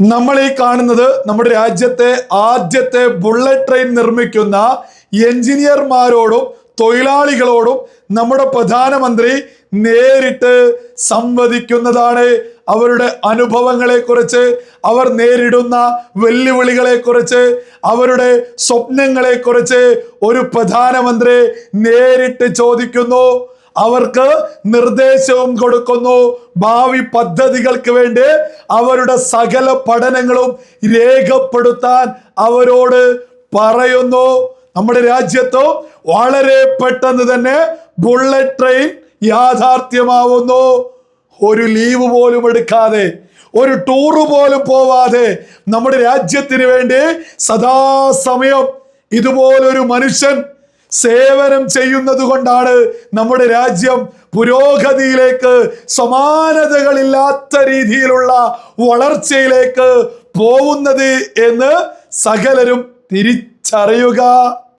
നമ്മൾ ഈ കാണുന്നത് നമ്മുടെ രാജ്യത്തെ ആദ്യത്തെ ബുള്ളറ്റ് ട്രെയിൻ നിർമ്മിക്കുന്ന എഞ്ചിനീയർമാരോടും തൊഴിലാളികളോടും നമ്മുടെ പ്രധാനമന്ത്രി നേരിട്ട് സംവദിക്കുന്നതാണ്. അവരുടെ അനുഭവങ്ങളെക്കുറിച്ച്, അവർ നേരിടുന്ന വെല്ലുവിളികളെക്കുറിച്ച്, അവരുടെ സ്വപ്നങ്ങളെക്കുറിച്ച് ഒരു പ്രധാനമന്ത്രി നേരിട്ട് ചോദിക്കുന്നു. അവർക്ക് നിർദ്ദേശവും കൊടുക്കുന്നു. ഭാവി പദ്ധതികൾക്ക് വേണ്ടി അവരുടെ സകല പഠനങ്ങളും രേഖപ്പെടുത്താൻ അവരോട് പറയുന്നു. നമ്മുടെ രാജ്യത്ത് വളരെ പെട്ടെന്ന് തന്നെ ബുള്ളറ്റ് ട്രെയിൻ യാഥാർത്ഥ്യമാവുന്നു. ഒരു ലീവ് പോലും എടുക്കാതെ, ഒരു ടൂറ് പോലും പോവാതെ നമ്മുടെ രാജ്യത്തിന് വേണ്ടി സദാസമയം ഇതുപോലൊരു മനുഷ്യൻ സേവനം ചെയ്യുന്നത് കൊണ്ടാണ് നമ്മുടെ രാജ്യം പുരോഗതിയിലേക്ക്, സമാനതകളില്ലാത്ത രീതിയിലുള്ള വളർച്ചയിലേക്ക് പോകുന്നത് എന്ന് സകലരും തിരിച്ചറിയുക.